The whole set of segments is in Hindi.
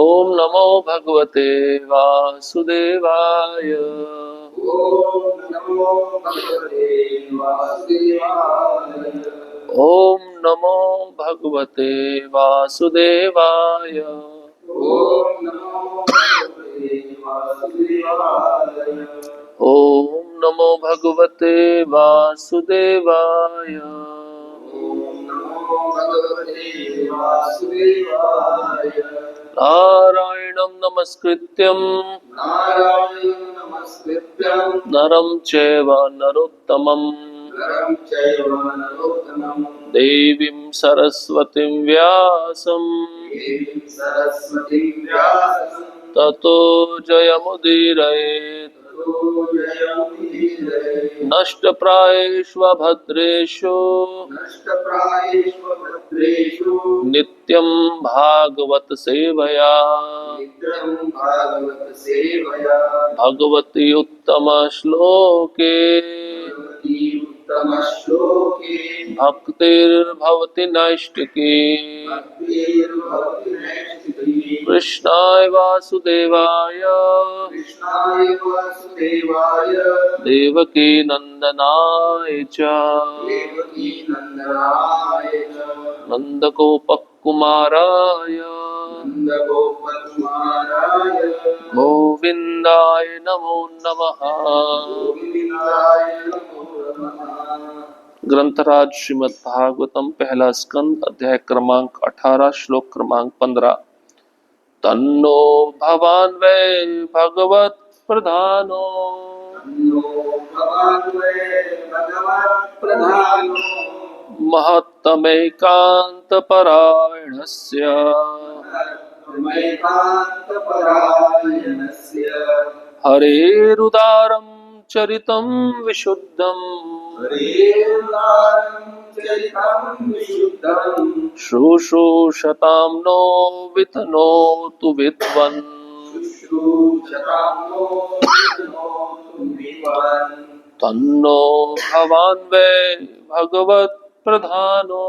ओम नमो भगवते वासुदेवाय। ओम नमो भगवते वासुदेवाय। ओम नमो भगवते वासुदेवाय। ओम नमो भगवते वासुदेवाय। ओम नमो भगवते वासुदेवाय। ओम नमो भगवते वासुदेवाय। नारायणं नमस्कृत्यं नारायणं नमस्कृत्यं नरं चैव नरोत्तमं नरं चैव नरोत्तमं देवीं सरस्वतीं व्यासं देवीं सरस्वतीं व्यासं ततो जयमुदीरयेत्। ततो जयमुदीरयेत्। नष्टप्रायेष्वभद्रेषु नष्टप्रायेषु भद्रेषु नित्यं भागवत सेवया नित्यं भागवत सेवया भगवति उत्तमश्लोके भगवती उत्तमश्लोके भक्तिर्भवति नैष्टिकी। भक्तिर्भवति नैष्ठिकी। कृष्णाय वासुदेवाय कृष्णाय वासुदेवाय देवकी नंदनाय च देवकी नन्दनाय च नंदगोपकुमाराय नन्दगोपकुमाराय गोविन्दाय नमो नमः। गोविन्दाय नमो नमः। ग्रंथराज श्रीमद् भागवतम पहला स्कंद अध्याय क्रमांक 18 श्लोक क्रमांक 15। तन्नो भवान् वै भगवत् प्रधानो तन्नो भवान् वै भगवत् प्रधानो महत्तमैकान्तपरायणस्य महत्तमैकान्तपरायणस्य हरेरुदारं चरितं विशुद्धम् हरेर्नारं चरितं विशुद्धं शुश्रूषतां नो वितनोतु विद्वन्। शुश्रूषतां नो विद्नोतु विद्वान्। तन्नो भवान् वै भगवत् प्रधानो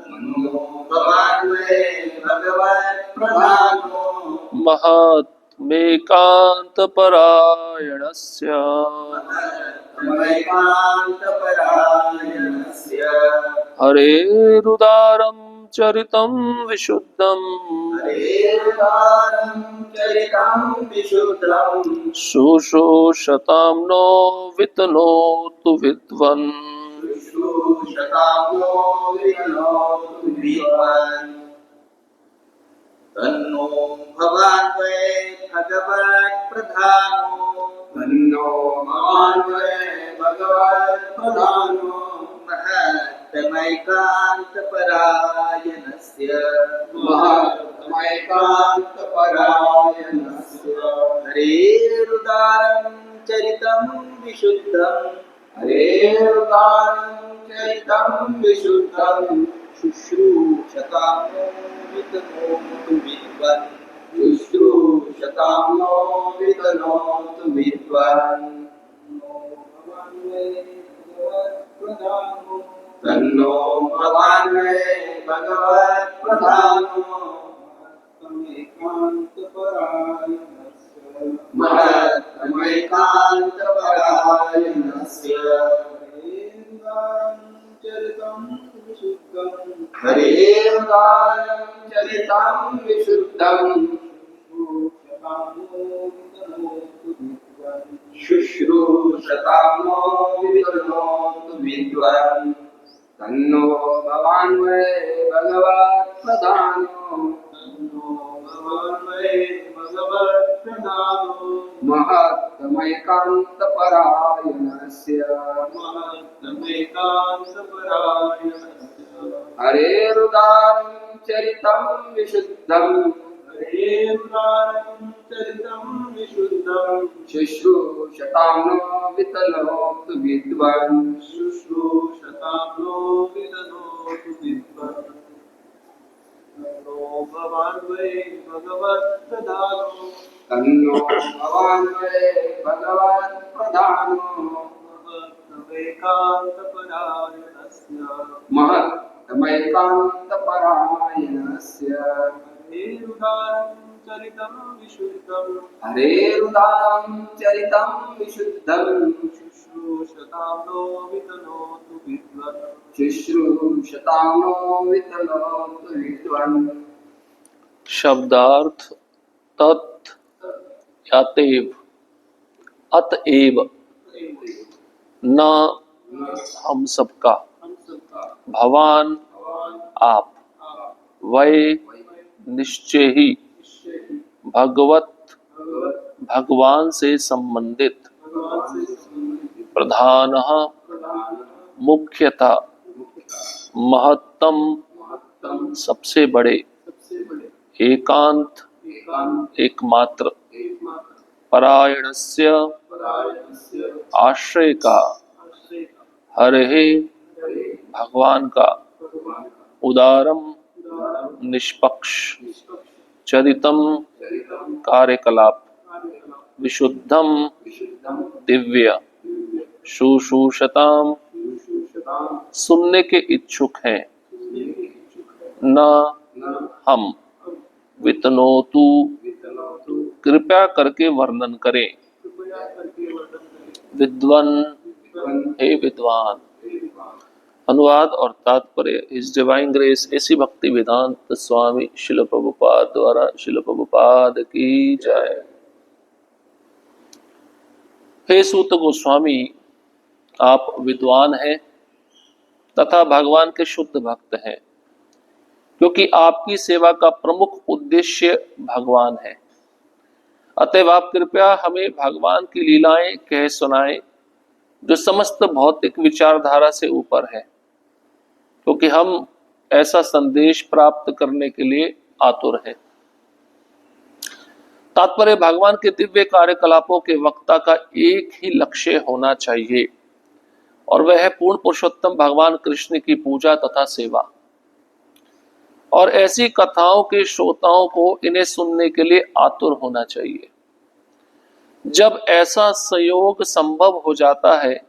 तन्नो भवान् वै भगवत् प्रधानो महत्मेकान्तपरायणस्य महत्तमैकान्तपरायणस्य हरेरुदारं चरितं विशुद्धम् हरेर्नारं चरितं विशुद्धं शुश्रूषतां नो वितनोतु विद्वन्। शुश्रूषतां नो विद्नोतु विद्वान्। तन्नो भवान् वै भगवत् प्रधानो तन्नो भवान् वै भगवत् प्रधानो महत्तमैकान्तपरायणस्य महत्तमैकान्तपरायणस्य हरेरुदारं चरितं विशुद्धं हरेरुदारं चरितं विशुद्धं शुश्रूषतां नो वितनोतु विद्वान् शुश्रूषतां नो वितनोतु विद्वान्। तन्नो भवान् वै भगवत् प्रधानो महत्तमैकान्तपरायणस्य हरेर्नारं चरितं विशुद्धं शुश्रूषतां नो वितनोतु विद्वान्। तन्नो भवान् वै भगवत् प्रधानो महत्तमैकान्तपरायणस्य हरेरुदारं चरितं विशुद्धं शुश्रूषतां नो वितनोतु विद्वान् तन्नो भवान् वै भगवत् प्रधानो महत्तमैकान्तपरायणस्य चरितं विशुद्धं हरेरुदारं चरितं विशुद्धं शुश्रूषतां नो वितनोतु विद्वन् शुश्रूषतां नो वितनोतु विद्वन्। शब्दार्थ तत् यातेव अतएव न हम सबका भवान आप वै निश्चय ही भगवत भगवान से संबंधित प्रधान मुख्यतः महत्तम सबसे बड़े एकांत एकमात्र परायणस्य आश्रय का हरे भगवान का उदारम निष्पक्ष चरितम कार्यकलाप विशुद्धम दिव्य शुश्रूषताम सुनने के इच्छुक हैं न हम वितनोतु कृपया करके वर्णन करें विद्वान हे विद्वान। अनुवाद और तात्पर्य। हिज डिवाइन ग्रेस ऐसी भक्ति वेदांत स्वामी शिल प्रभुपाद द्वारा शिल प्रभुपाद की जय। हे सूत गोस्वामी, आप विद्वान हैं तथा भगवान के शुद्ध भक्त हैं, क्योंकि आपकी सेवा का प्रमुख उद्देश्य भगवान है। अतएव आप कृपया हमें भगवान की लीलाएं कह सुनाएं जो समस्त भौतिक विचारधारा से ऊपर है, क्योंकि हम ऐसा संदेश प्राप्त करने के लिए आतुर हैं। तात्पर्य, भगवान के दिव्य कार्यकलापों के वक्ता का एक ही लक्ष्य होना चाहिए और वह है पूर्ण पुरुषोत्तम भगवान कृष्ण की पूजा तथा सेवा। और ऐसी कथाओं के श्रोताओं को इन्हें सुनने के लिए आतुर होना चाहिए। जब ऐसा संयोग संभव हो जाता है,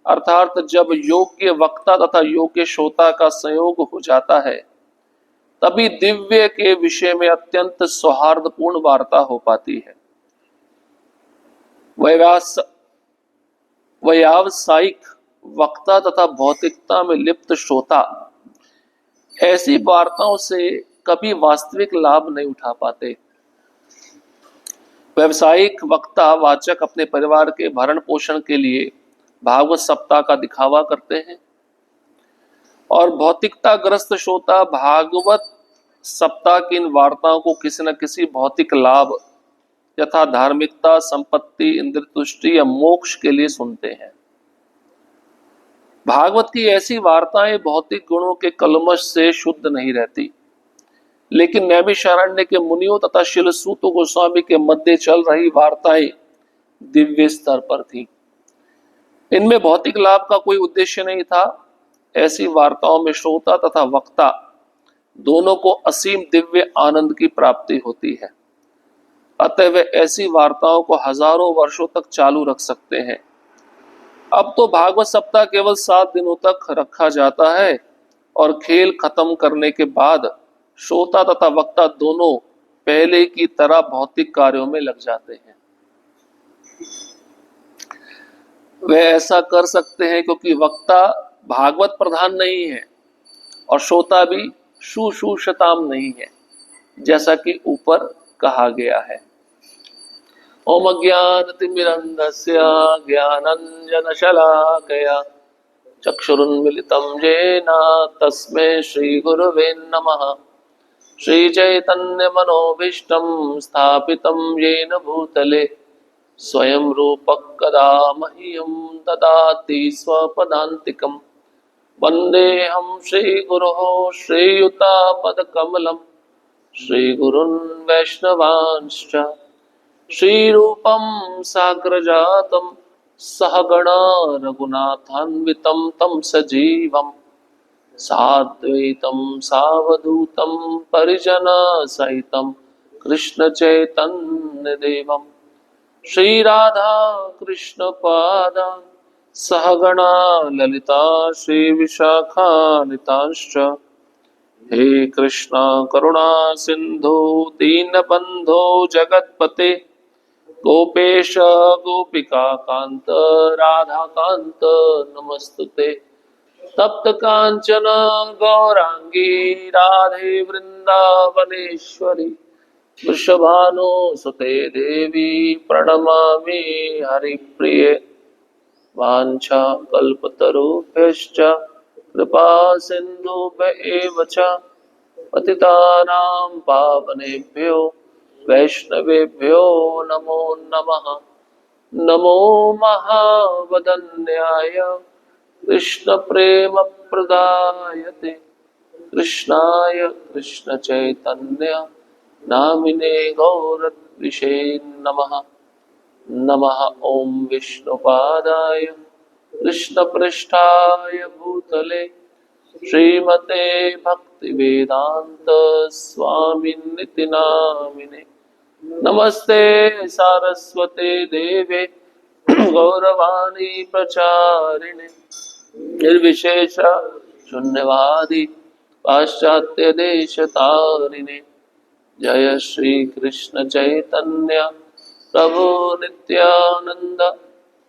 अर्थात जब योग्य वक्ता तथा योग्य श्रोता का संयोग हो जाता है, तभी दिव्य के विषय में अत्यंत सौहार्दपूर्ण वार्ता हो पाती है। व्यावसायिक वक्ता तथा भौतिकता में लिप्त श्रोता ऐसी वार्ताओं से कभी वास्तविक लाभ नहीं उठा पाते। व्यावसायिक वक्ता वाचक अपने परिवार के भरण पोषण के लिए भागवत सप्ताह का दिखावा करते हैं और भौतिकता ग्रस्त श्रोता भागवत सप्ताह की इन वार्ताओं को किसी न किसी भौतिक लाभ यथा धार्मिकता, संपत्ति, इंद्र तुष्टि या मोक्ष के लिए सुनते हैं। भागवत की ऐसी वार्ताएं भौतिक गुणों के कलमश से शुद्ध नहीं रहती, लेकिन नैमिषारण्य के मुनियों तथा शिल सूत गोस्वामी के मध्य चल रही वार्ताएं दिव्य स्तर पर थी। इनमें भौतिक लाभ का कोई उद्देश्य नहीं था। ऐसी वार्ताओं में श्रोता तथा वक्ता दोनों को असीम दिव्य आनंद की प्राप्ति होती है। अतः वे ऐसी वार्ताओं को हजारों वर्षों तक चालू रख सकते हैं। अब तो भागवत सप्ताह केवल 7 दिनों तक रखा जाता है और खेल खत्म करने के बाद श्रोता तथा वक्ता दोनों पहले की तरह भौतिक कार्यों में लग जाते हैं। वे ऐसा कर सकते हैं क्योंकि वक्ता भागवत प्रधान नहीं है और श्रोता भी शुश्रूषताम नहीं है, जैसा कि ऊपर कहा गया है। ओम अज्ञानतिमिरन्धस्य ज्ञानाञ्जनशलाकया चक्षुरुन्मिलितं येन तस्मै श्रीगुरवे नमः। श्रीचैतन्यमनोभीष्टं स्थापितं येन भूतले स्वयं रूपः कदा मह्यं ददाति स्वपदान्तिकं। वन्देऽहं श्रीगुरोः श्रीयुतापदकमलं श्रीगुरुन् वैष्णवांश्च श्रीरूपं साग्रजातं सहगण रघुनाथान्वितं तं सजीवं साद्वैतं सावधूतं परिजनसहितं कृष्णचैतन्यदेवं श्रीराधा कृष्णपादान् सहगणा ललिता श्रीविशाखान्वितांश्च हे कृष्णा करुणा सिंधु दीनबंधो जगतपते गोपेश गोपिका कांत राधा कांत नमस्तुते। तप्त कांचन गौरांगी राधे वृंदावनेश्वरी वृषभानुसुते देवी प्रणमामि हरिप्रिये। वाञ्छा कल्पतरुभ्यश्च कृपा सिन्धुभ्य एव च पतितानां पावनेभ्यो वैष्णवेभ्यो नमो नमः। नमो महावदन्याय कृष्णप्रेमप्रदायते कृष्णाय कृष्णचैतन्य नामिने गौरद्विषे नमः। नमः ओं विष्णुपादाय कृष्णपृष्ठाय भूतले श्रीमते भक्तिवेदांत स्वामिनिति नामिने। नमस्ते सारस्वते देवे गौरवाणी प्रचारिणे निर्विशेष शून्यवादी पाश्चात्य देश तारिणे। जय श्री कृष्ण चैतन्य प्रभु नित्यानंद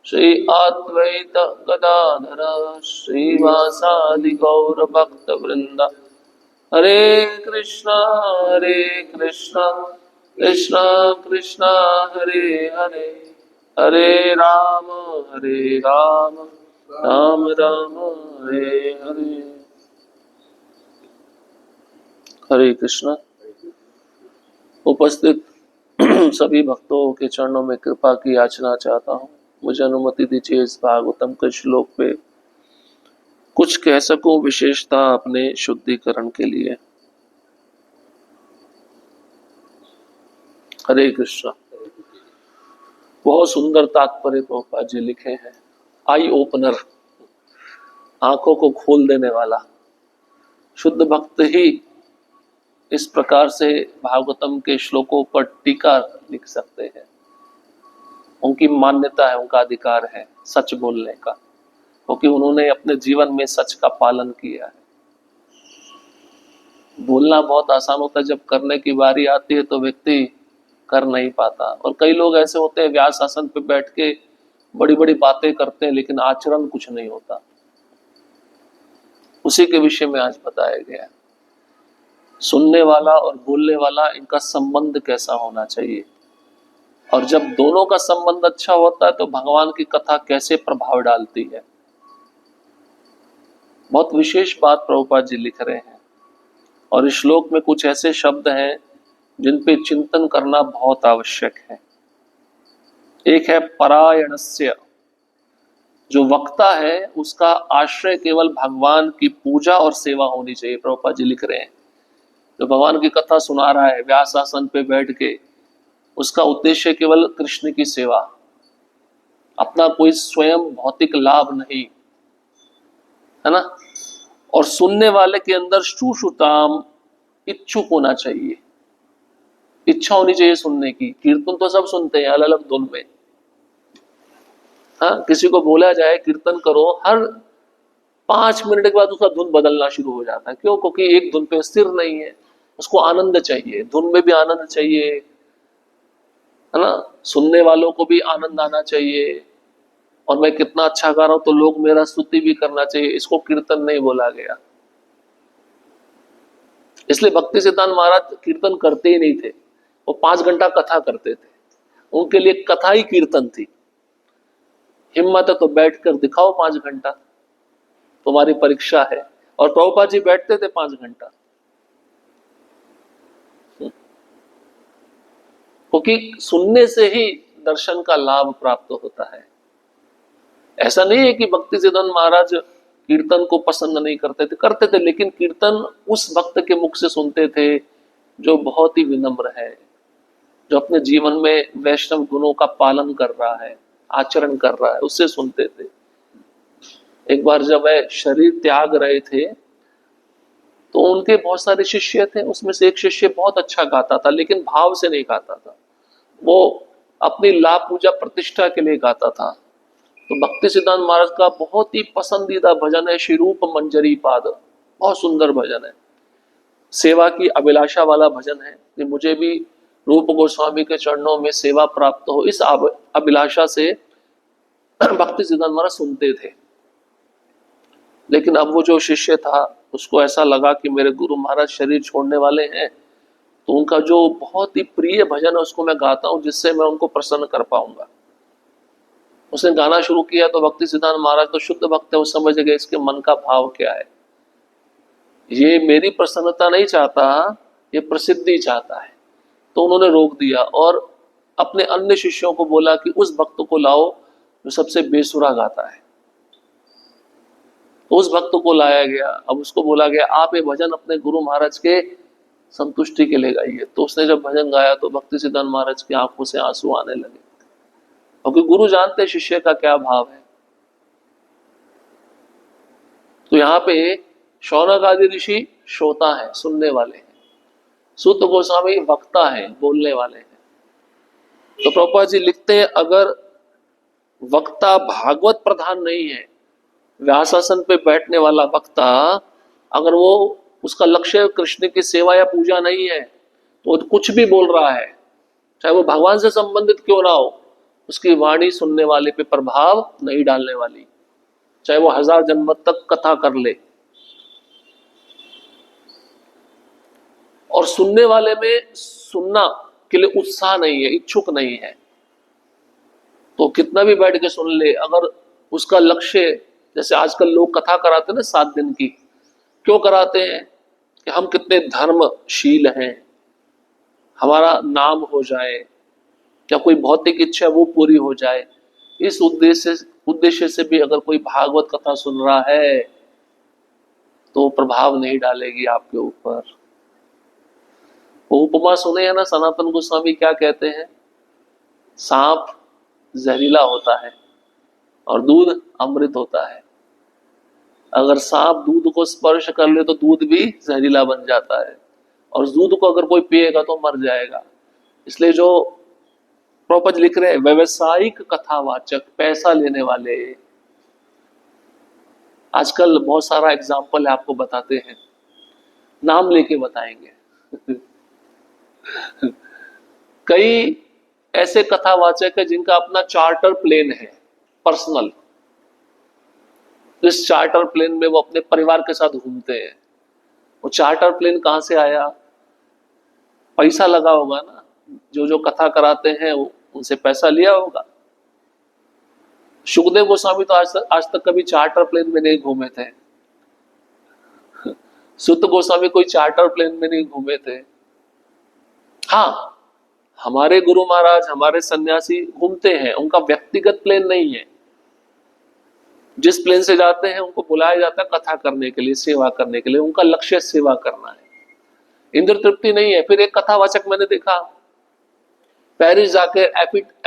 श्री अद्वैत गदाधर श्रीवासादि गौर भक्त वृंद। हरे कृष्णा कृष्णा कृष्णा हरे हरे हरे राम राम राम हरे हरे। हरे कृष्णा। उपस्थित सभी भक्तों के चरणों में कृपा की याचना चाहता हूँ। मुझे अनुमति दीजिए इस भागवतम के श्लोक पे कुछ कह सकूं, विशेषता अपने शुद्धिकरण के लिए। हरे कृष्णा। बहुत सुंदर तात्पर्य प्रभुपाद जी लिखे हैं। आई ओपनर, आंखों को खोल देने वाला। शुद्ध भक्त ही इस प्रकार से भागवतम के श्लोकों पर टीका लिख सकते हैं। उनकी मान्यता है, उनका अधिकार है सच बोलने का, क्योंकि उन्होंने अपने जीवन में सच का पालन किया है। बोलना बहुत आसान होता है, जब करने की बारी आती है तो व्यक्ति कर नहीं पाता। और कई लोग ऐसे होते हैं व्यास आसन पे बैठ के बड़ी बड़ी बातें करते हैं लेकिन आचरण कुछ नहीं होता। उसी के विषय में आज बताया गया है। सुनने वाला और बोलने वाला, इनका संबंध कैसा होना चाहिए, और जब दोनों का संबंध अच्छा होता है तो भगवान की कथा कैसे प्रभाव डालती है। बहुत विशेष बात प्रभुपाद जी लिख रहे हैं। और इस श्लोक में कुछ ऐसे शब्द हैं जिन पे चिंतन करना बहुत आवश्यक है। एक है परायणस्य। जो वक्ता है उसका आश्रय केवल भगवान की पूजा और सेवा होनी चाहिए। प्रभुपाद जी लिख रहे हैं जो भगवान की कथा सुना रहा है व्यास आसन पे बैठ के, उसका उद्देश्य केवल कृष्ण की सेवा, अपना कोई स्वयं भौतिक लाभ नहीं, है ना। और सुनने वाले के अंदर शुश्रुताम, इच्छुक होना चाहिए, इच्छा होनी चाहिए सुनने की। कीर्तन तो सब सुनते हैं अलग अलग धुन में। हाँ, किसी को बोला जाए कीर्तन करो, हर 5 मिनट के बाद उसका धुन बदलना शुरू हो जाता है। क्यों? क्योंकि एक धुन पे स्थिर नहीं है। उसको आनंद चाहिए, धुन में भी आनंद चाहिए, है ना। सुनने वालों को भी आनंद आना चाहिए, और मैं कितना अच्छा गा रहा हूं तो लोग मेरा स्तुति भी करना चाहिए। इसको कीर्तन नहीं बोला गया। इसलिए भक्ति सिद्धांत महाराज कीर्तन करते ही नहीं थे, वो 5 घंटा कथा करते थे। उनके लिए कथा ही कीर्तन थी। हिम्मत है तो बैठकर दिखाओ 5 घंटा, तुम्हारी परीक्षा है। और प्रभुपाद जी बैठते थे 5 घंटा, क्योंकि सुनने से ही दर्शन का लाभ प्राप्त होता है। ऐसा नहीं है कि भक्ति सिद्धांत महाराज कीर्तन को पसंद नहीं करते थे, करते थे, लेकिन कीर्तन उस भक्त के मुख से सुनते थे जो बहुत ही विनम्र है, जो अपने जीवन में वैष्णव गुणों का पालन कर रहा है, आचरण कर रहा है, उससे सुनते थे। एक बार जब वह शरीर त्याग रहे थे तो उनके बहुत सारे शिष्य थे। उसमें से एक शिष्य बहुत अच्छा गाता था लेकिन भाव से नहीं गाता था, वो अपनी लाभ पूजा प्रतिष्ठा के लिए गाता था। तो भक्ति सिद्धांत महाराज का बहुत ही पसंदीदा भजन है श्री रूप मंजरी पाद। बहुत सुंदर भजन है। सेवा की अभिलाषा वाला भजन है कि मुझे भी रूप गोस्वामी के चरणों में सेवा प्राप्त हो, इस अभिलाषा से भक्ति सिद्धांत महाराज सुनते थे। लेकिन अब वो जो शिष्य था उसको ऐसा लगा कि मेरे गुरु महाराज शरीर छोड़ने वाले हैं, तो उनका जो बहुत ही प्रिय भजन है उसको मैं गाता हूं जिससे मैं उनको प्रसन्न कर पाऊंगा। उसने गाना शुरू किया तो भक्ति सिद्धांत महाराज तो शुद्ध भक्त है, वो समझ गए इसके मन का भाव क्या है। ये मेरी प्रसन्नता नहीं चाहता, ये प्रसिद्धि चाहता है। तो उन्होंने रोक दिया और अपने अन्य शिष्यों को बोला कि उस भक्त को लाओ जो सबसे बेसुरा गाता है। तो उस भक्त को लाया गया। अब उसको बोला गया आप ये भजन अपने गुरु महाराज के संतुष्टि के लिए गाइए। तो उसने जब भजन गाया तो भक्ति सिद्धांत महाराज की आंखों से आंसू आने लगे, क्योंकि गुरु जानते शिष्य का क्या भाव है। तो यहाँ पे शौनक आदि ऋषि श्रोता है, सुनने वाले हैं, सूत गोस्वामी वक्ता है, बोलने वाले हैं। तो प्रभुपाद जी लिखते हैं अगर वक्ता भागवत प्रधान नहीं है, व्यासासन पे बैठने वाला वक्ता, अगर वो उसका लक्ष्य कृष्ण की सेवा या पूजा नहीं है तो कुछ भी बोल रहा है, चाहे वो भगवान से संबंधित क्यों ना हो, उसकी वाणी सुनने वाले पे प्रभाव नहीं डालने वाली, चाहे वो 1000 जन्म तक कथा कर ले। और सुनने वाले में सुनना के लिए उत्साह नहीं है, इच्छुक नहीं है, तो कितना भी बैठ के सुन ले, अगर उसका लक्ष्य, जैसे आजकल लोग कथा कराते हैं ना 7 दिन की, क्यों कराते हैं कि हम कितने धर्मशील हैं, हमारा नाम हो जाए, क्या कोई भौतिक इच्छा वो पूरी हो जाए। इस उद्देश्य से भी अगर कोई भागवत कथा सुन रहा है तो प्रभाव नहीं डालेगी आपके ऊपर। वो उपमा सुने है ना, सनातन गोस्वामी क्या कहते हैं, सांप जहरीला होता है और दूध अमृत होता है। अगर सांप दूध को स्पर्श कर ले तो दूध भी जहरीला बन जाता है, और दूध को अगर कोई पिएगा तो मर जाएगा। इसलिए जो प्रभुपाद लिख रहे हैं व्यवसायिक कथावाचक, पैसा लेने वाले, आजकल बहुत सारा एग्जाम्पल है, आपको बताते हैं, नाम लेके बताएंगे। कई ऐसे कथावाचक है जिनका अपना चार्टर प्लेन है, पर्सनल। इस चार्टर प्लेन में वो अपने परिवार के साथ घूमते हैं। वो चार्टर प्लेन कहां से आया, पैसा लगा होगा ना, जो कथा कराते हैं उनसे पैसा लिया होगा। सुखदेव गोस्वामी तो आज तक कभी चार्टर प्लेन में नहीं घूमे थे। सुत गोस्वामी कोई चार्टर प्लेन में नहीं घूमे थे। हाँ, हमारे गुरु महाराज, हमारे सन्यासी घूमते हैं, उनका व्यक्तिगत प्लेन नहीं है। जिस प्लेन से जाते हैं उनको बुलाया जाता है कथा करने के लिए, सेवा करने के लिए, उनका लक्ष्य सेवा करना है, इंद्र तृप्ति नहीं है। फिर एक कथावाचक मैंने देखा पेरिस जाके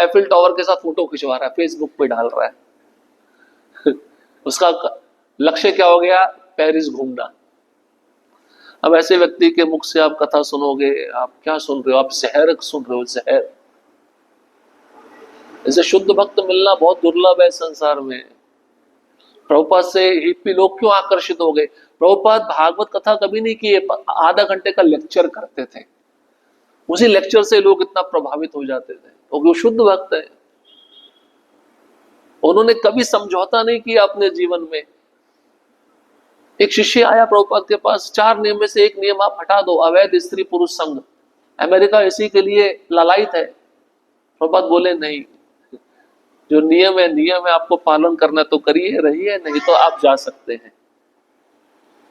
एफिल टावर के साथ फोटो खिंचवा रहा है, फेसबुक पे डाल रहा है। उसका लक्ष्य क्या हो गया, पेरिस घूमना। अब ऐसे व्यक्ति के मुख से आप कथा सुनोगे, आप क्या सुन रहे हो, आप जहर सुन रहे हो, जहर। ऐसे शुद्ध भक्त मिलना बहुत दुर्लभ है संसार में। प्रभुपाद से हिप्पी लोग क्यों आकर्षित हो गए, प्रभुपाद भागवत कथा कभी नहीं किए, आधा घंटे का लेक्चर करते थे, उसी लेक्चर से लोग इतना प्रभावित हो जाते थे, क्योंकि वो शुद्ध भक्त है। उन्होंने कभी समझौता नहीं किया अपने जीवन में। एक शिष्य आया प्रभुपाद के पास, 4 नियम में से एक नियम आप हटा दो, अवैध स्त्री पुरुष संग, अमेरिका इसी के लिए ललायत है। प्रभुपाद बोले नहीं, जो नियम है आपको पालन करना तो करिए, रहिए, नहीं तो आप जा सकते हैं।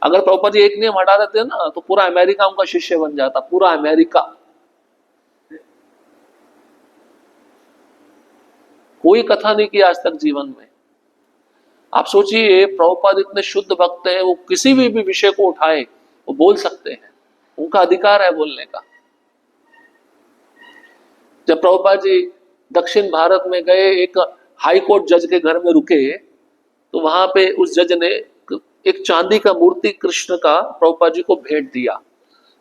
अगर प्रभुपाद जी एक नियम हटा देते ना तो पूरा अमेरिका उनका शिष्य बन जाता, पूरा अमेरिका। कोई कथा नहीं की आज तक जीवन में। आप सोचिए, प्रभुपाद इतने शुद्ध भक्त हैं, वो किसी भी विषय को उठाए वो बोल सकते हैं, उनका अधिकार है बोलने का। जब प्रभुपाद जी दक्षिण भारत में गए, एक हाई कोर्ट जज के घर में रुके, तो वहां पे उस जज ने एक चांदी का मूर्ति कृष्ण का प्रभुपाद जी को भेंट दिया।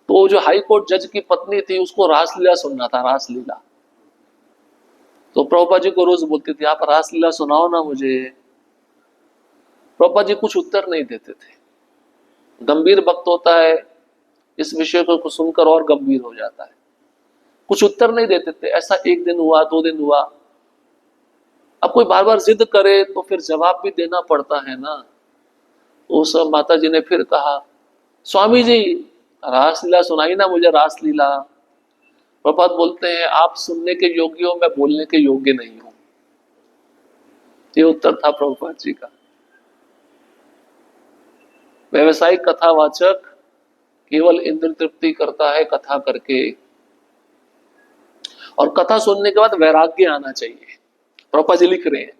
तो जो हाई कोर्ट जज की पत्नी थी उसको रासलीला सुनना था, रासलीला। तो प्रभुपाद जी को रोज बोलती थी, आप रासलीला सुनाओ ना मुझे। प्रभुपाद जी कुछ उत्तर नहीं देते थे। गंभीर भक्त होता है इस विषय को सुनकर और गंभीर हो जाता है। कुछ उत्तर नहीं देते थे। ऐसा 1 दिन हुआ, 2 दिन हुआ। अब कोई बार बार जिद करे तो फिर जवाब भी देना पड़ता है ना। उस माता जी ने फिर कहा, स्वामी जी रासलीला सुनाई ना मुझे, रासलीला। प्रभुपाद बोलते हैं, आप सुनने के योग्य हो, मैं बोलने के योग्य नहीं हूं। ये उत्तर था प्रभुपाद जी का। व्यवसायिक कथावाचक केवल इंद्र तृप्ति करता है कथा करके, और कथा सुनने के बाद वैराग्य आना चाहिए। प्रभुपाद जी लिख रहे हैं,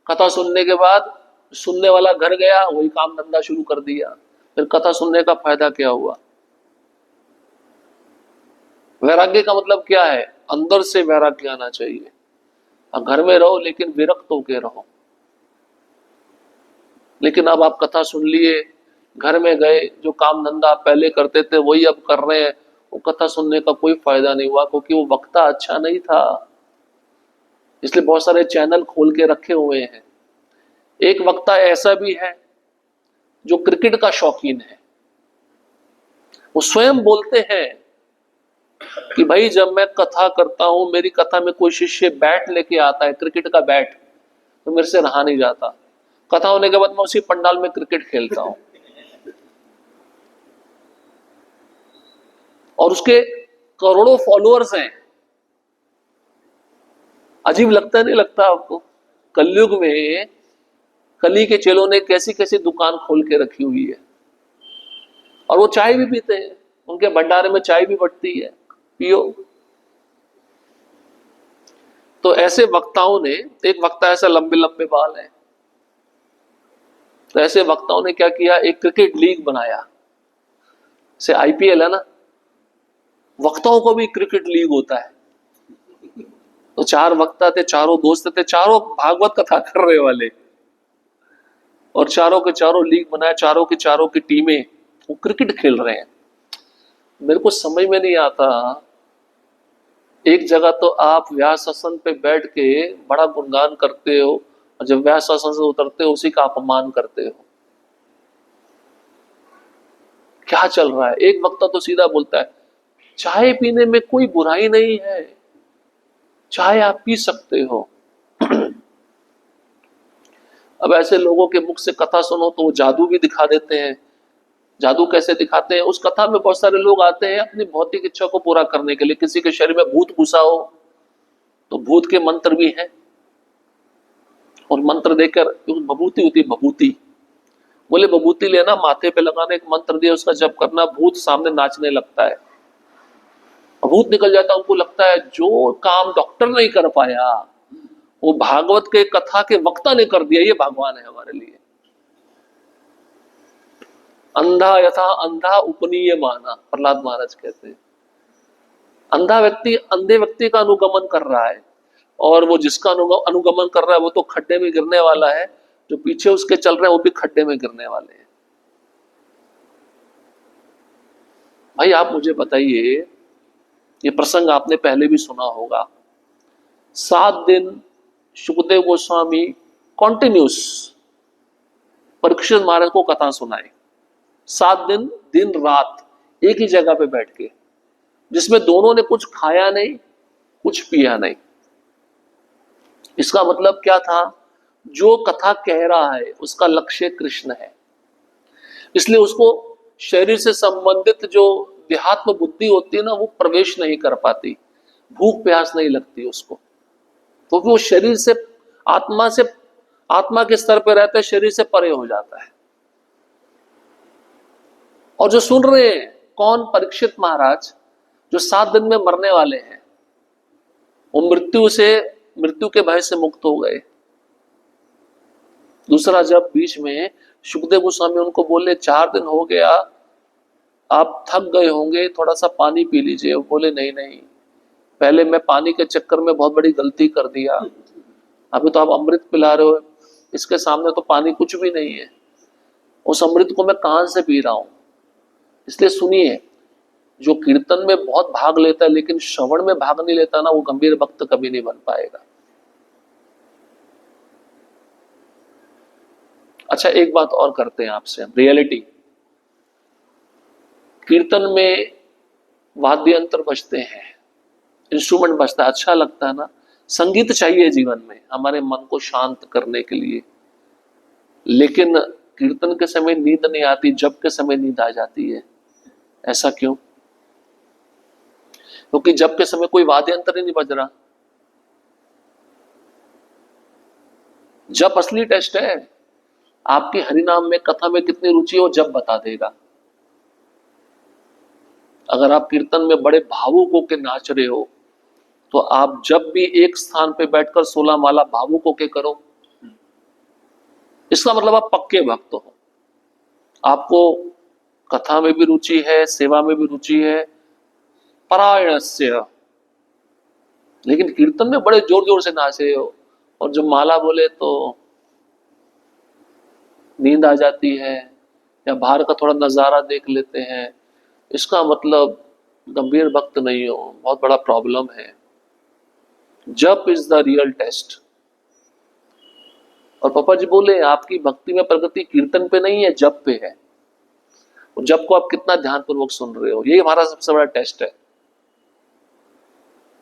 कथा सुनने के बाद सुनने वाला घर गया, वही काम धंधा शुरू कर दिया, फिर कथा सुनने का फायदा क्या हुआ? वैराग्य का मतलब क्या है? अंदर से वैराग्य आना चाहिए। घर में रहो लेकिन विरक्त होके रहो। लेकिन अब आप कथा सुन लिए, घर में गए, जो काम धंधा आप पहले करते थे वही अब कर रहे हैं, वो कथा सुनने का कोई फायदा नहीं हुआ, क्योंकि वो वक्ता अच्छा नहीं था। इसलिए बहुत सारे चैनल खोल के रखे हुए हैं। एक वक्ता ऐसा भी है जो क्रिकेट का शौकीन है। वो स्वयं बोलते हैं कि भाई जब मैं कथा करता हूं, मेरी कथा में कोई शिष्य बैट लेके आता है, क्रिकेट का बैट, तो मेरे से रहा नहीं जाता। कथा होने के बाद मैं उसी पंडाल में क्रिकेट खेलता हूं। और उसके करोड़ों फॉलोअर्स हैं। अजीब लगता नहीं लगता आपको? कलयुग में कली के चेलों ने कैसी कैसी दुकान खोल के रखी हुई है, और वो चाय भी पीते हैं, उनके भंडारे में चाय भी बटती है, पियो। तो ऐसे वक्ताओं ने, एक वक्ता ऐसा लंबे लंबे बाल है, तो ऐसे वक्ताओं ने क्या किया, एक क्रिकेट लीग बनाया। से आईपीएल है ना, वक्ताओं को भी क्रिकेट लीग होता है। तो 4 वक्ता थे, चारों दोस्त थे, चारों भागवत कथा कर रहे वाले, और चारों के चारों लीग बनाया, चारों की चारों की टीमें वो क्रिकेट खेल रहे हैं। मेरे को समझ में नहीं आता, एक जगह तो आप व्यास आसन पे बैठ के बड़ा गुणगान करते हो, और जब व्यास आसन से उतरते हो उसी का अपमान करते हो। क्या चल रहा है? एक वक्ता तो सीधा बोलता है, चाय पीने में कोई बुराई नहीं है, चाय आप पी सकते हो। अब ऐसे लोगों के मुख से कथा सुनो तो वो जादू भी दिखा देते हैं। जादू कैसे दिखाते हैं? उस कथा में बहुत सारे लोग आते हैं अपनी भौतिक इच्छा को पूरा करने के लिए। किसी के शरीर में भूत घुसा हो तो भूत के मंत्र भी हैं, और मंत्र देकर, बभूति होती है, बभूति, बोले बभूति लेना, माथे पे लगाना, एक मंत्र दिया, उसका जप करना, भूत सामने नाचने लगता है, भूत निकल जाता है। उनको लगता है जो काम डॉक्टर नहीं कर पाया वो भागवत के कथा के वक्ता ने कर दिया, ये भगवान है हमारे लिए। अंधा यथा अंधा उपनीय माना, प्रहलाद महाराज कहते हैं। अंधा व्यक्ति अंधे व्यक्ति का अनुगमन कर रहा है, और वो जिसका अनुगमन कर रहा है वो तो खड्डे में गिरने वाला है, जो पीछे उसके चल रहे हैं वो भी खड्डे में गिरने वाले हैं। भाई आप मुझे बताइए, ये प्रसंग आपने पहले भी सुना होगा। 7 दिन सुखदेव गोस्वामी कॉन्टिन्यूस परीक्षित महाराज को कथा सुनाए। 7 दिन, दिन रात एक ही जगह पे बैठ के, जिसमें दोनों ने कुछ खाया नहीं, कुछ पिया नहीं। इसका मतलब क्या था? जो कथा कह रहा है उसका लक्ष्य कृष्ण है, इसलिए उसको शरीर से संबंधित जो देहात्म बुद्धि होती है ना, वो प्रवेश नहीं कर पाती, भूख प्यास नहीं लगती उसको, तो वो शरीर से, आत्मा के स्तर पर रहता है, शरीर से परे हो जाता है। और जो सुन रहे हैं कौन? परीक्षित महाराज, जो 7 दिन में मरने वाले हैं, वो मृत्यु के भय से मुक्त हो गए। दूसरा, जब बीच में सुखदेव गोस्वामी उनको बोले 4 दिन हो गया, आप थक गए होंगे, थोड़ा सा पानी पी लीजिए। वो बोले नहीं नहीं, पहले मैं पानी के चक्कर में बहुत बड़ी गलती कर दिया, अभी तो आप अमृत पिला रहे हो, इसके सामने तो पानी कुछ भी नहीं है, उस अमृत को मैं कहां से पी रहा हूं। इसलिए सुनिए, जो कीर्तन में बहुत भाग लेता है लेकिन श्रवण में भाग नहीं लेता ना, वो गंभीर भक्त कभी नहीं बन पाएगा। अच्छा, एक बात और करते हैं आपसे, रियलिटी। कीर्तन में वाद्य यंत्र बजते हैं, इंस्ट्रूमेंट बजता है, अच्छा लगता है ना। संगीत चाहिए जीवन में हमारे मन को शांत करने के लिए, लेकिन कीर्तन के समय नींद नहीं आती, जप के समय नींद आ जाती है। ऐसा क्यों? क्योंकि जप के समय कोई वाद्य यंत्र ही नहीं बज रहा। जप असली टेस्ट है। आपकी हरिनाम में, कथा में कितनी रुचि हो, जप बता देगा। अगर आप कीर्तन में बड़े भावुक होकर नाच रहे हो, तो आप जब भी एक स्थान पे बैठकर 16 माला भावुक होके करो, इसका मतलब आप पक्के भक्त हो। आपको कथा में भी रुचि है, सेवा में भी रुचि है, परायणस्य। लेकिन कीर्तन में बड़े जोर जोर से नाच रहे हो, और जब माला बोले तो नींद आ जाती है, या बाहर का थोड़ा नजारा देख लेते हैं, इसका मतलब गंभीर भक्त नहीं हो, बहुत बड़ा प्रॉब्लम है। जप इज द रियल टेस्ट। और पापा जी बोले आपकी भक्ति में प्रगति कीर्तन पे नहीं है, जप पे है। जप को आप कितना ध्यानपूर्वक सुन रहे हो, यही हमारा सबसे बड़ा टेस्ट है।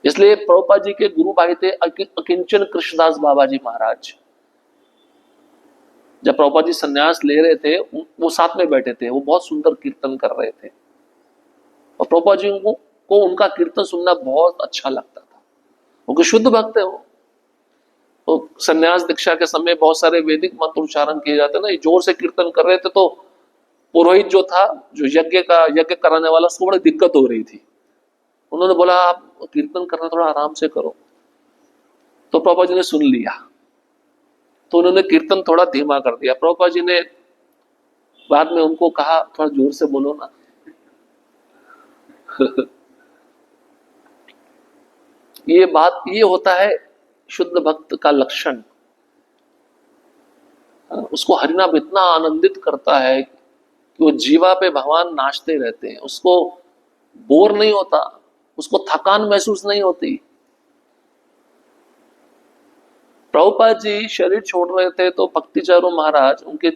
इसलिए प्रभुपाद जी के गुरु भाई थे अकिंचन कृष्णदास बाबा जी महाराज। जब प्रभुपाद जी संन्यास ले रहे थे, वो साथ में बैठे थे, वो बहुत सुंदर कीर्तन कर रहे थे, और प्रभुपाद जी को उनका कीर्तन सुनना बहुत अच्छा लगता था, क्योंकि शुद्ध भक्त है वो। तो संन्यास दीक्षा के समय बहुत सारे वैदिक मंत्र उच्चारण किए जाते ना, जोर से कीर्तन कर रहे थे, तो पुरोहित जो था, जो यज्ञ कराने वाला, उसको बड़ी दिक्कत हो रही थी। उन्होंने बोला आप कीर्तन करना थोड़ा आराम से करो। तो प्रभुपाद जी ने सुन लिया, तो उन्होंने कीर्तन थोड़ा धीमा कर दिया। प्रभुपाद जी ने बाद में उनको कहा थोड़ा जोर से बोलो ना। ये होता है शुद्ध भक्त का लक्षण। उसको हरिनाम इतना आनंदित करता है कि वो जीवा पे भगवान नाचते रहते हैं, उसको बोर नहीं होता, उसको थकान महसूस नहीं होती। प्रभुपाद जी शरीर छोड़ रहे थे, तो भक्तिचारू महाराज उनके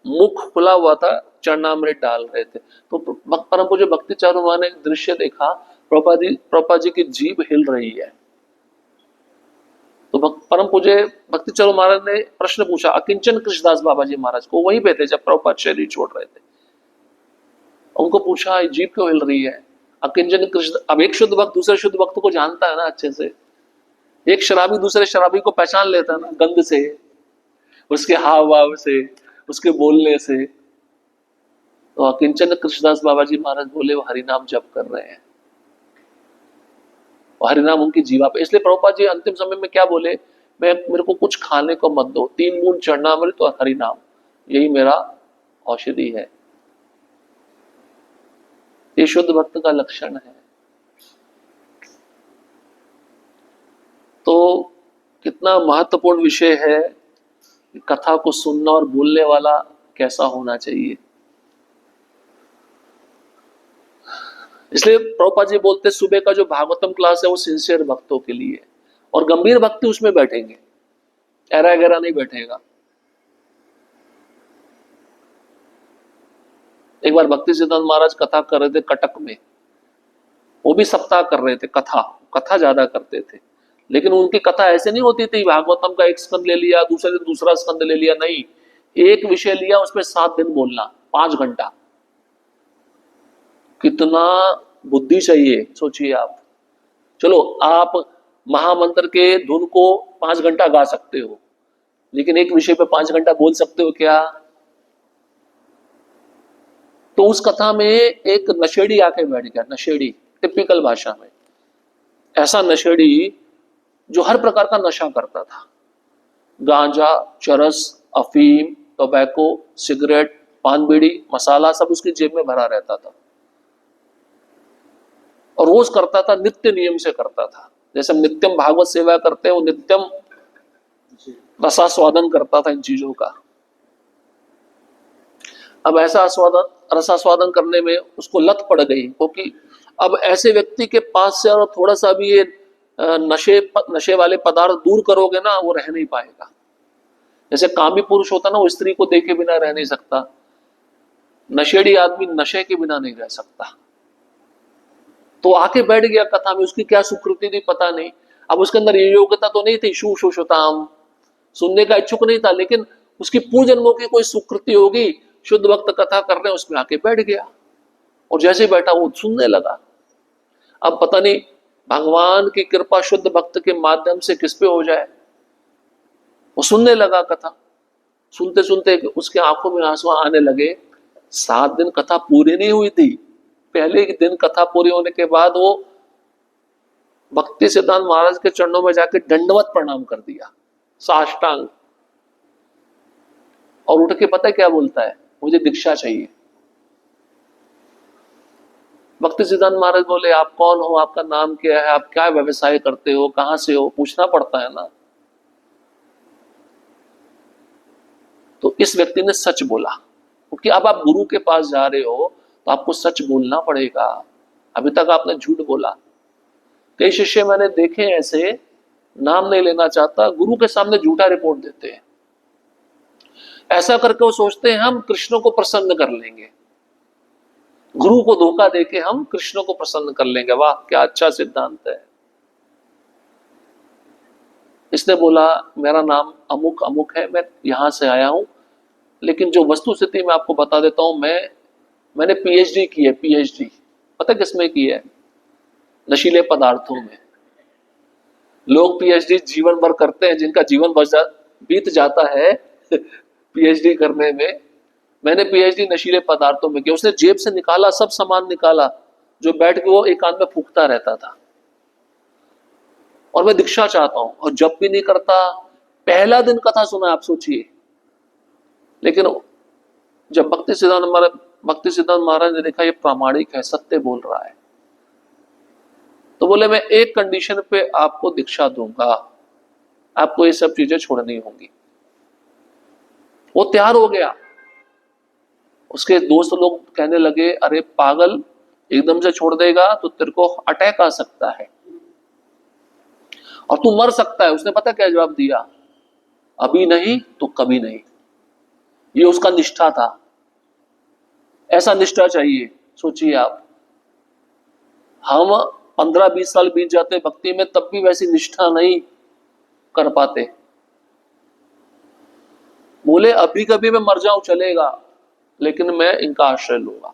मुख खुला हुआ था, चरणामृत डाल रहे थे। तो परम पूज्य भक्तिचारू महाराज ने एक दृश्य देखा, प्रभुपाद जी की जीभ हिल रही है। तो परम पूज्य भक्तिचारू महाराज ने प्रश्न पूछा अकिंचन कृष्णदास बाबा जी महाराज को, वहीं पे थे जब प्रभुपाद शरीर छोड़ रहे थे। उनको पूछा जीभ क्यों हिल रही है? अकिंचन कृष्ण, अब एक शुद्ध भक्त दूसरे शुद्ध भक्त को जानता है ना अच्छे से। एक शराबी दूसरे शराबी को पहचान लेता है ना, गंध से, उसके हाव भाव से, उसके बोलने से। तो अकिंचन कृष्णदास बाबा जी महाराज बोले वो हरिनाम जप कर रहे हैं, हरिनाम उनकी जीवा पे। इसलिए प्रभुपाद जी अंतिम समय में क्या बोले, मेरे को कुछ खाने को मत दो, 3 बूंद चरणामृत और हरिनाम, यही मेरा औषधि है। ये शुद्ध भक्त का लक्षण है। तो कितना महत्वपूर्ण विषय है, कथा को सुनना और बोलने वाला कैसा होना चाहिए। इसलिए प्रभुपाद जी बोलते सुबह का जो भागवतम क्लास है वो सिंसियर भक्तों के लिए, और गंभीर भक्ति उसमें बैठेंगे, एरा गहरा नहीं बैठेगा। एक बार भक्ति सिद्धांत महाराज कथा कर रहे थे कटक में, वो भी सप्ताह कर रहे थे, कथा ज्यादा करते थे। लेकिन उनकी कथा ऐसे नहीं होती थी भागवतम का एक स्कंद ले लिया, दूसरे दिन दूसरा स्कंद ले लिया, नहीं, एक विषय लिया, उसमें 7 दिन बोलना, 5 घंटा। कितना बुद्धि चाहिए सोचिए आप। चलो आप महामंत्र के धुन को 5 घंटा गा सकते हो, लेकिन एक विषय पे 5 घंटा बोल सकते हो क्या? तो उस कथा में एक नशेड़ी आके बैठ गया, नशेड़ी टिपिकल भाषा में, ऐसा नशेड़ी जो हर प्रकार का नशा करता था, गांजा, चरस, अफीम, टोबैको, सिगरेट, पान बीड़ी, मसाला, सब उसकी जेब में भरा रहता था, और रोज करता था, नित्य नियम से करता था। जैसे हम नित्यम भागवत सेवा करते हैं, वो नित्यम रसास्वादन करता था इन चीजों का। अब ऐसा रसास्वादन करने में उसको लत पड़ गई, क्योंकि अब ऐसे व्यक्ति के पास से और थोड़ा सा भी ये नशे वाले पदार्थ दूर करोगे ना, वो रह नहीं पाएगा। जैसे कामी पुरुष होता ना, वो स्त्री को देखे बिना रह नहीं सकता, नशेड़ी आदमी नशे के बिना नहीं रह सकता। तो आके बैठ गया कथा में, उसकी क्या सुकृति थी पता नहीं। अब उसके अंदर ये योग्यता तो नहीं थी, शुश्रुताम सुनने का इच्छुक नहीं था, लेकिन उसकी पूर्व जन्मों की कोई सुकृति होगी, शुद्ध भक्त कथा कर रहे हैं, उसमें आके बैठ गया और जैसे बैठा वो सुनने लगा। अब पता नहीं भगवान की कृपा शुद्ध भक्त के माध्यम से किस पे हो जाए, वो सुनने लगा कथा। सुनते सुनते उसके आंखों में आंसू आने लगे। 7 दिन कथा पूरी नहीं हुई थी, पहले दिन कथा पूरी होने के बाद वो भक्ति सिद्धांत महाराज के चरणों में जाकर दंडवत प्रणाम कर दिया, साष्टांग, और उठ के पता है क्या बोलता है, मुझे दीक्षा चाहिए। भक्ति सिद्धांत महाराज बोले, आप कौन हो, आपका नाम क्या है, आप क्या व्यवसाय करते हो, कहां से हो, पूछना पड़ता है ना। तो इस व्यक्ति ने सच बोला, क्योंकि अब आप गुरु के पास जा रहे हो तो आपको सच बोलना पड़ेगा। अभी तक आपने झूठ बोला। कई शिष्य मैंने देखे ऐसे, नाम नहीं लेना चाहता, गुरु के सामने झूठा रिपोर्ट देते हैं। ऐसा करके वो सोचते हैं हम कृष्ण को प्रसन्न कर लेंगे, गुरु को धोखा देके हम कृष्ण को प्रसन्न कर लेंगे। वाह क्या अच्छा सिद्धांत है। इसने बोला मेरा नाम अमुक अमुक है, मैं यहां से आया हूं, लेकिन जो वस्तु स्थिति मैं आपको बता देता हूं, मैंने पीएचडी की है। पीएचडी पता किसमें की है? नशीले पदार्थों में। लोग पीएचडी जीवन भर करते हैं, जिनका जीवन बीत जाता है पीएचडी करने में। मैंने पीएचडी नशीले पदार्थों में किया। उसने जेब से निकाला, सब सामान निकाला, जो बैठ के वो एकांत में फूकता रहता था। और मैं दीक्षा चाहता हूं, और जब भी नहीं करता। पहला दिन कथा सुना, आप सोचिए। लेकिन जब भक्ति सिद्धांत महाराज ने देखा ये प्रामाणिक है, सत्य बोल रहा है, तो बोले मैं एक कंडीशन पे आपको दीक्षा दूंगा, आपको ये सब चीजें छोड़नी होंगी। वो तैयार हो गया। उसके दोस्त लोग कहने लगे, अरे पागल, एकदम से छोड़ देगा तो तेरे को अटैक आ सकता है और तू मर सकता है। उसने पता क्या जवाब दिया? अभी नहीं तो कभी नहीं। ये उसका निष्ठा था। ऐसा निष्ठा चाहिए। सोचिए आप, हम 15-20 साल बीत जाते भक्ति में, तब भी वैसी निष्ठा नहीं कर पाते। बोले अभी कभी मैं मर जाऊं चलेगा, लेकिन मैं इनका आश्रय लूंगा।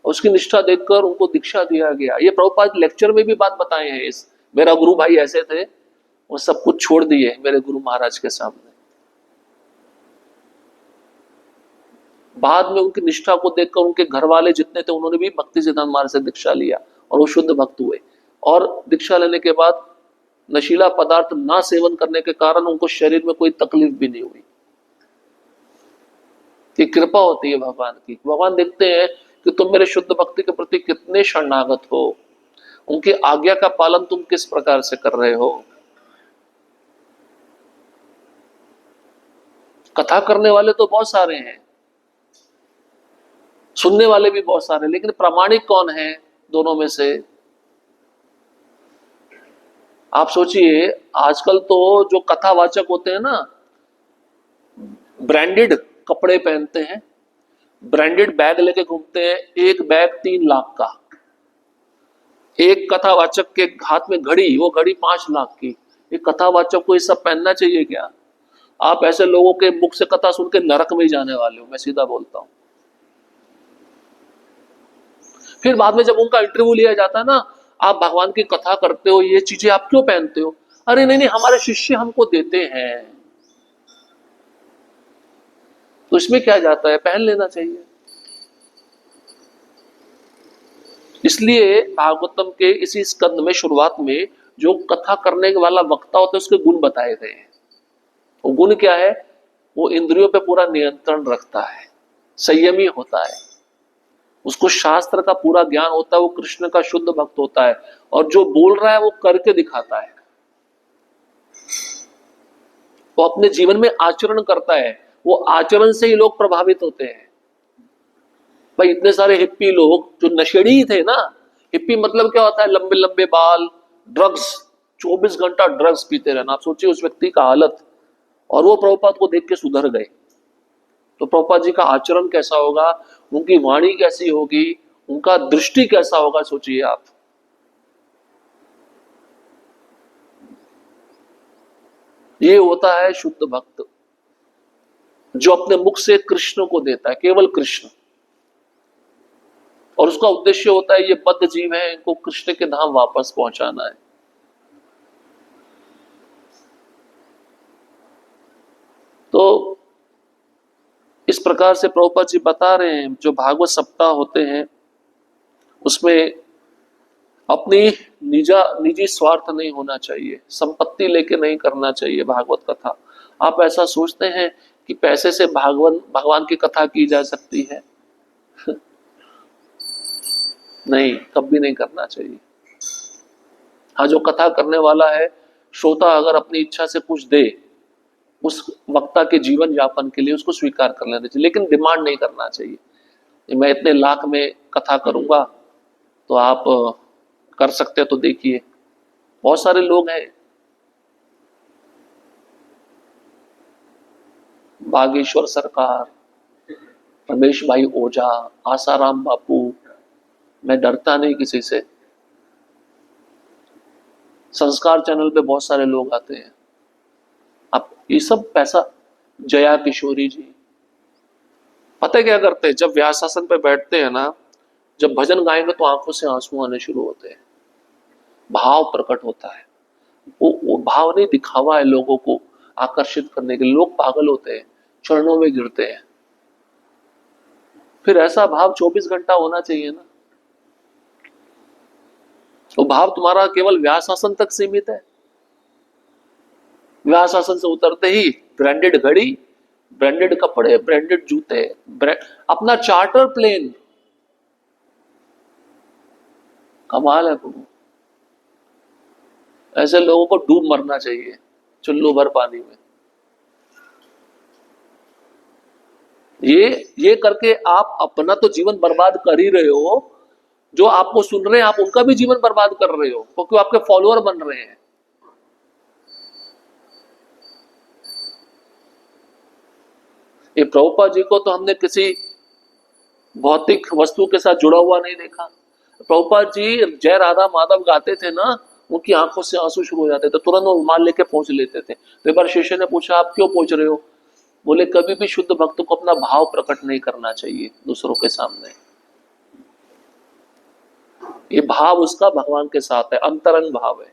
उसकी निष्ठा देखकर उनको दीक्षा दिया गया। ये प्रभुपाद लेक्चर में भी बात बताए हैं। इस मेरा गुरु भाई ऐसे थे, वो सब कुछ छोड़ दिए मेरे गुरु महाराज के सामने। बाद में उनकी निष्ठा को देखकर उनके घर वाले जितने थे, उन्होंने भी भक्ति सिद्धांत महाराज से दीक्षा लिया और वो शुद्ध भक्त हुए। और दीक्षा लेने के बाद नशीला पदार्थ ना सेवन करने के कारण उनको शरीर में कोई तकलीफ भी नहीं हुई। कि कृपा होती है भगवान की। भगवान देखते हैं कि तुम मेरे शुद्ध भक्ति के प्रति कितने शरणागत हो, उनकी आज्ञा का पालन तुम किस प्रकार से कर रहे हो। कथा करने वाले तो बहुत सारे हैं, सुनने वाले भी बहुत सारे, लेकिन प्रामाणिक कौन है दोनों में से? आप सोचिए, आजकल तो जो कथावाचक होते हैं ना, ब्रांडेड कपड़े पहनते हैं, ब्रांडेड बैग लेके घूमते हैं। एक बैग 3 लाख का। एक कथावाचक के हाथ में घड़ी, वो घड़ी 5 लाख की। एक कथावाचक को ये सब पहनना चाहिए क्या? आप ऐसे लोगों के मुख से कथा सुन के नरक में ही जाने वाले हो, मैं सीधा बोलता हूं। फिर बाद में जब उनका इंटरव्यू लिया जाता है ना, आप भगवान की कथा करते हो, ये चीजें आप क्यों पहनते हो? अरे नहीं नहीं, हमारे शिष्य हमको देते हैं। तो इसमें क्या जाता है, पहन लेना चाहिए। इसलिए भागवतम के इसी स्कंद में शुरुआत में जो कथा करने वाला वक्ता होता है, उसके गुण बताए गए हैं। वो गुण क्या है? वो इंद्रियों पे पूरा नियंत्रण रखता है, संयमी होता है, उसको शास्त्र का पूरा ज्ञान होता है, वो कृष्ण का शुद्ध भक्त होता है, और जो बोल रहा है वो करके दिखाता है, वो अपने जीवन में आचरण करता है। वो आचरण से ही लोग प्रभावित होते हैं। भाई इतने सारे हिप्पी लोग जो नशेड़ी थे ना, हिप्पी मतलब क्या होता है? लंबे लंबे बाल, ड्रग्स, 24 घंटा ड्रग्स पीते रहना। आप सोचिए उस व्यक्ति का हालत। और वो प्रभुपाद को देख के सुधर गए। तो प्रभुपाद जी का आचरण कैसा होगा, उनकी वाणी कैसी होगी, उनका दृष्टि कैसा होगा, सोचिए आप। ये होता है शुद्ध भक्त, जो अपने मुख से कृष्ण को देता है, केवल कृष्ण, और उसका उद्देश्य होता है ये बद्ध जीव है, इनको कृष्ण के धाम वापस पहुंचाना है। तो इस प्रकार से प्रभुपाद जी बता रहे हैं, जो भागवत सप्ताह होते हैं उसमें अपनी निजी स्वार्थ नहीं होना चाहिए, संपत्ति लेके नहीं करना चाहिए भागवत कथा। आप ऐसा सोचते हैं कि पैसे से भगवान की कथा की जा सकती है? नहीं, कभी नहीं करना चाहिए। हाँ, जो कथा करने वाला है, श्रोता अगर अपनी इच्छा से कुछ दे उस वक्ता के जीवन यापन के लिए, उसको स्वीकार कर लेना चाहिए, लेकिन डिमांड नहीं करना चाहिए मैं इतने लाख में कथा करूंगा तो आप कर सकते हो तो देखिए। बहुत सारे लोग हैं, बागेश्वर सरकार, रमेश भाई ओझा, आसाराम बापू, मैं डरता नहीं किसी से। संस्कार चैनल पे बहुत सारे लोग आते हैं। अब ये सब पैसा, जया किशोरी जी, पता है क्या करते हैं, जब व्यासासन पे बैठते हैं ना, जब भजन गाएंगे तो आंखों से आंसू आने शुरू होते हैं, भाव प्रकट होता है। वो भाव नहीं, दिखावा है लोगों को आकर्षित करने के लिए। लोग पागल होते हैं, चरणों में गिरते हैं। फिर ऐसा भाव 24 घंटा होना चाहिए ना। तो भाव तुम्हारा केवल व्यासासन तक सीमित है? व्यासासन से उतरते ही ब्रांडेड घड़ी, ब्रांडेड कपड़े, ब्रांडेड जूते, अपना चार्टर प्लेन, कमाल है प्रभु। ऐसे लोगों को डूब मरना चाहिए चुल्लू भर पानी में। ये करके आप अपना तो जीवन बर्बाद कर ही रहे हो, जो आपको सुन रहे हैं आप उनका भी जीवन बर्बाद कर रहे हो, क्योंकि आपके फॉलोअर बन रहे हैं। ये प्रभुपाद जी को तो हमने किसी भौतिक वस्तु के साथ जुड़ा हुआ नहीं देखा। प्रभुपाद जी जय राधा माधव गाते थे ना, उनकी आंखों से आंसू शुरू हो जाते थे, तुरंत वो रुमाल लेके पहुंच लेते थे। तो एक बार शिष्य ने पूछा, आप क्यों पहुंच रहे हो? बोले, कभी भी शुद्ध भक्त को अपना भाव प्रकट नहीं करना चाहिए दूसरों के सामने। ये भाव उसका भगवान के साथ है, अंतरंग भाव है।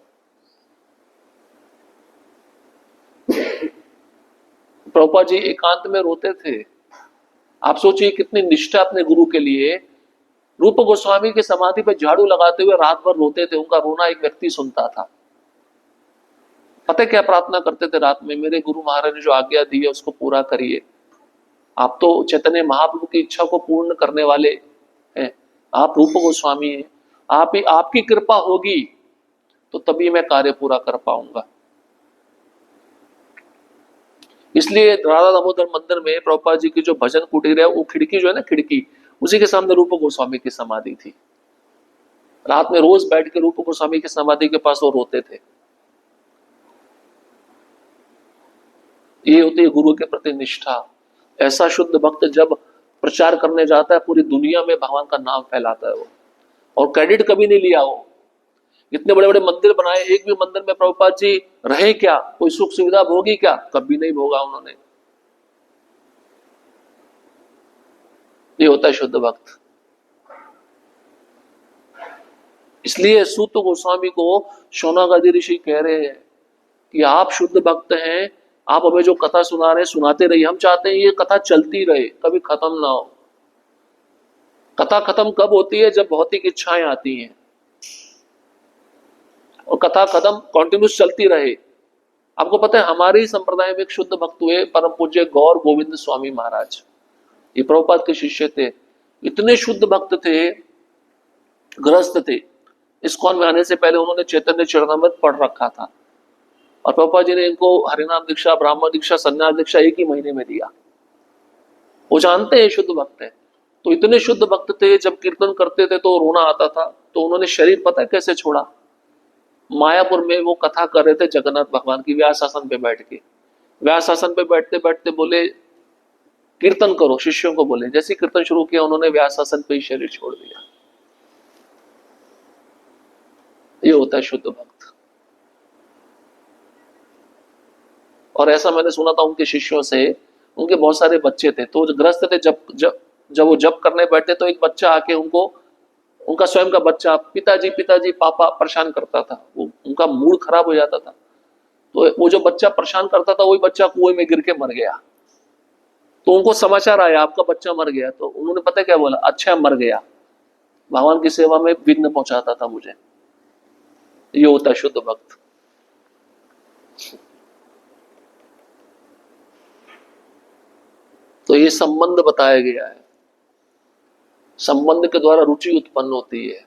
प्रभुपाद जी एकांत में रोते थे। आप सोचिए कितनी निष्ठा अपने गुरु के लिए। रूप गोस्वामी की समाधि पर झाड़ू लगाते हुए रात भर रोते थे, उनका रोना एक व्यक्ति सुनता था। पता क्या प्रार्थना करते थे रात में? मेरे गुरु महाराज ने जो आज्ञा दी है उसको पूरा करिए। आप तो चैतन्य महाप्रभु की इच्छा को पूर्ण करने वाले हैं, आप रूप गोस्वामी हैं, आप ही, आपकी कृपा होगी तो तभी मैं कार्य पूरा कर पाऊंगा। इसलिए राधा दामोदर मंदिर में प्रभुपाद जी की जो भजन कुटीर है, वो खिड़की जो है ना, खिड़की, उसी के सामने रूप गोस्वामी की समाधि थी। रात में रोज बैठ के रूप गोस्वामी की समाधि के पास वो रोते थे। ये होती है गुरु के प्रति निष्ठा। ऐसा शुद्ध भक्त जब प्रचार करने जाता है, पूरी दुनिया में भगवान का नाम फैलाता है वो, और क्रेडिट कभी नहीं लिया वो। इतने बड़े बड़े मंदिर बनाए, एक भी मंदिर में प्रभुपाद जी रहे क्या, कोई सुख सुविधा भोगी क्या? कभी नहीं भोगा उन्होंने। ये होता है शुद्ध भक्त। इसलिए सूत गोस्वामी को शौनकादि ऋषि कह रहे हैं कि आप शुद्ध भक्त हैं, आप हमें जो कथा सुना रहे हैं सुनाते रहिए। हम चाहते हैं ये कथा चलती रहे, कभी खत्म ना हो। कथा खत्म कब होती है? जब भौतिक इच्छाएं आती हैं, और कथा खत्म कंटिन्यूस चलती रहे। आपको पता है हमारे ही संप्रदाय में एक शुद्ध भक्त हुए, परम पूज्य गौर गोविंद स्वामी महाराज। ये प्रभुपाद के शिष्य थे, इतने शुद्ध भक्त थे, गृहस्थ थे। इस्कॉन में आने से पहले उन्होंने चैतन्य चरणामृत पढ़ रखा था, और प्रभुपाद जी ने इनको हरिनाम दीक्षा, ब्राह्मण दीक्षा, संन्यास दीक्षा एक ही महीने में दिया। वो जानते हैं शुद्ध भक्त है। तो इतने शुद्ध भक्त थे, जब कीर्तन करते थे तो रोना आता था, तो उन्होंने शरीर पता है कैसे छोड़ा? मायापुर में वो कथा कर रहे थे जगन्नाथ भगवान की, व्यास आसन पे बैठ के। व्यास आसन पे बैठते बैठते बोले, कीर्तन करो, शिष्यों को बोले। जैसे कीर्तन शुरू किया उन्होंने व्यासासन पे ही शरीर छोड़ दिया। ये होता है शुद्ध भक्त। और ऐसा मैंने सुना था उनके शिष्यों से, उनके बहुत सारे बच्चे थे, तो ग्रस्त थे, जब वो जप करने बैठे तो एक बच्चा आके उनको, उनका स्वयं का बच्चा, पिताजी पिताजी पापा परेशान करता था, वो उनका मूड खराब हो जाता था। तो वो जो बच्चा परेशान करता था वही बच्चा कुएं में गिर के मर गया। तो उनको समाचार आया आपका बच्चा मर गया, तो उन्होंने पता क्या बोला, अच्छा मर गया, भगवान की सेवा में विघ्न पहुंचाता था मुझे। ये होता है शुद्ध भक्त। तो ये संबंध बताया गया है, संबंध के द्वारा रुचि उत्पन्न होती है।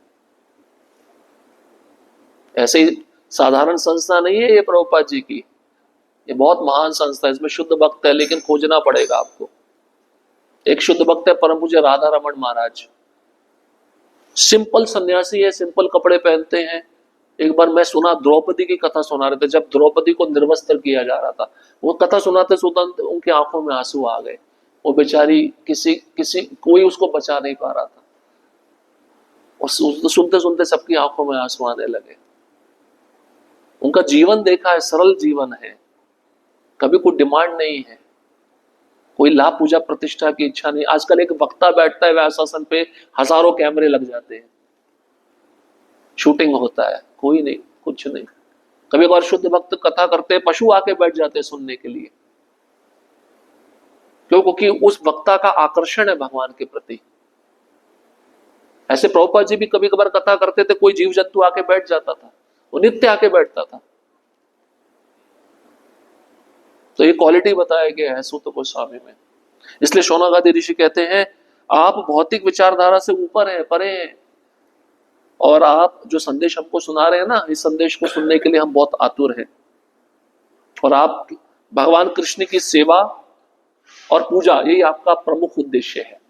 ऐसे ही साधारण संस्था नहीं है ये प्रभुपाद जी की, ये बहुत महान संस्था है, इसमें शुद्ध भक्त है, लेकिन खोजना पड़ेगा आपको। एक शुद्ध भक्त है परम पूज्य राधा रमन महाराज, सिंपल सन्यासी है, सिंपल कपड़े पहनते हैं। एक बार मैं सुना, द्रौपदी की कथा सुना रहे थे, जब द्रौपदी को निर्वस्त्र किया जा रहा था, वो कथा सुनाते सुनाते उनकी आंखों में आंसू आ गए। वो बेचारी कोई उसको बचा नहीं पा रहा था, और सुनते सुनते सबकी आंखों में आंसू आने लगे। उनका जीवन देखा है, सरल जीवन है, कभी कोई डिमांड नहीं है, कोई लाभ पूजा प्रतिष्ठा की इच्छा नहीं। आजकल एक वक्ता बैठता है व्यासासन पे, हजारों कैमरे लग जाते हैं, शूटिंग होता है, कोई नहीं, कुछ नहीं। कभी कभार शुद्ध भक्त कथा करते हैं, पशु आके बैठ जाते हैं सुनने के लिए, क्यों? क्योंकि उस वक्ता का आकर्षण है भगवान के प्रति। ऐसे प्रभुपाद जी भी कभी कभार कथा करते थे, कोई जीव जंतु आके बैठ जाता था, वो नित्य आके बैठता था। तो ये क्वालिटी बताया गया है सूत गोस्वामी में। इसलिए शौनकादि ऋषि कहते हैं आप भौतिक विचारधारा से ऊपर हैं, परे हैं, और आप जो संदेश हमको सुना रहे हैं ना, इस संदेश को सुनने के लिए हम बहुत आतुर हैं। और आप भगवान कृष्ण की सेवा और पूजा, यही आपका प्रमुख उद्देश्य है,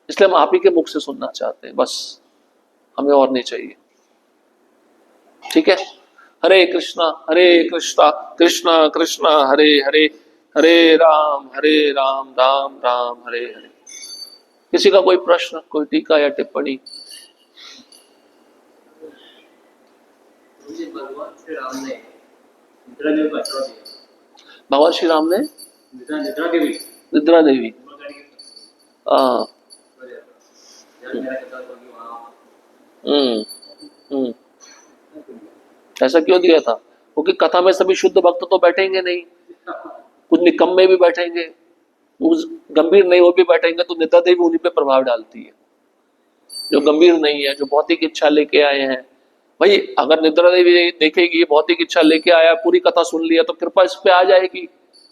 इसलिए हम आप ही के मुख से सुनना चाहते हैं, बस, हमें और नहीं चाहिए। ठीक है? हरे कृष्णा कृष्णा कृष्णा हरे हरे, हरे राम राम राम हरे हरे। किसी का कोई प्रश्न, कोई टीका या टिप्पणी? भगवान श्री राम ने निद्रा देवी को आशीर्वाद दिया। भगवान श्री राम ने निद्रा देवी, हाँ, ऐसा क्यों दिया था? क्योंकि कथा में सभी शुद्ध भक्त तो बैठेंगे नहीं, कुछ निकम्मे भी बैठेंगे, गंभीर नहीं वो भी बैठेंगे, तो निद्रा देवी उन्हीं पे प्रभाव डालती है। जो गंभीर नहीं है, जो भौतिक इच्छा लेके आए हैं, भाई अगर निद्रा देवी देखेगी भौतिक इच्छा लेके आया, पूरी कथा सुन लिया, तो कृपा इस पे आ जाएगी,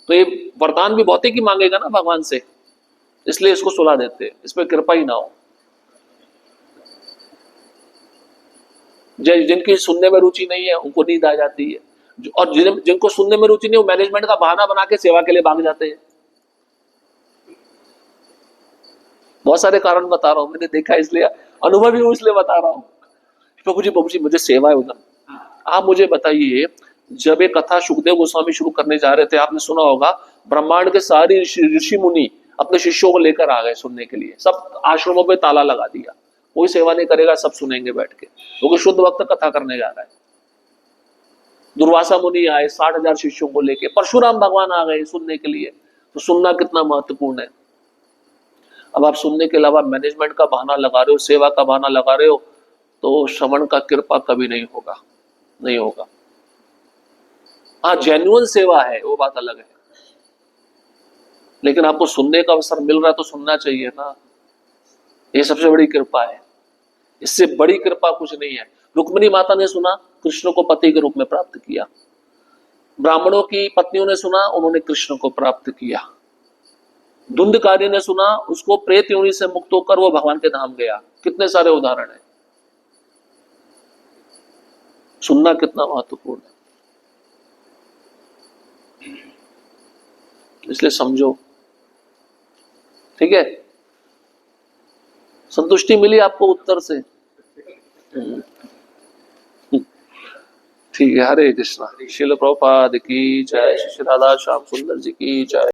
तो ये वरदान भी भौतिक ही मांगेगा ना भगवान से, इसलिए इसको सुला देते हैं, इस पे कृपा ही ना हो। जिनकी सुनने में रुचि नहीं है उनको नींद आ जाती है, और जिनको सुनने में रुचि नहीं, वो मैनेजमेंट का बहाना बना के सेवा के लिए भाग जाते हैं। बहुत सारे कारण बता रहा हूं, मैंने देखा, इसलिए अनुभवी हूं, इसलिए बता रहा हूं। प्रभु जी मुझे सेवा है उधर। आप मुझे बताइए, जब ये कथा सुखदेव गोस्वामी शुरू करने जा रहे थे, आपने सुना होगा ब्रह्मांड के सारे ऋषि मुनि अपने शिष्यों को लेकर आ गए सुनने के लिए, सब आश्रमों पे ताला लगा दिया, कोई सेवा नहीं करेगा, सब सुनेंगे बैठ के, क्योंकि शुद्ध वक्त कथा करने जा रहा है। दुर्वासा मुनि आए 60,000 शिष्यों को लेके, परशुराम भगवान आ गए सुनने के लिए। तो सुनना कितना महत्वपूर्ण है। अब आप सुनने के अलावा मैनेजमेंट का बहाना लगा रहे हो, सेवा का बहाना लगा रहे हो, तो श्रवण का कृपा कभी नहीं होगा, नहीं होगा। हाँ, जेन्युइन सेवा है वो बात अलग है, लेकिन आपको सुनने का अवसर मिल रहा है तो सुनना चाहिए ना, ये सबसे बड़ी कृपा है, इससे बड़ी कृपा कुछ नहीं है। रुक्मिणी माता ने सुना, कृष्ण को पति के रूप में प्राप्त किया। ब्राह्मणों की पत्नियों ने सुना, उन्होंने कृष्ण को प्राप्त किया। धुंधकारी ने सुना, उसको प्रेत योनि से मुक्त होकर वो भगवान के धाम गया। कितने सारे उदाहरण है। सुनना कितना महत्वपूर्ण है, इसलिए समझो। ठीक है? संतुष्टि मिली आपको उत्तर से? ठीक है। हरे कृष्णा। श्रील प्रभुपाद की जय। श्री राधा श्याम सुंदर जी की जय।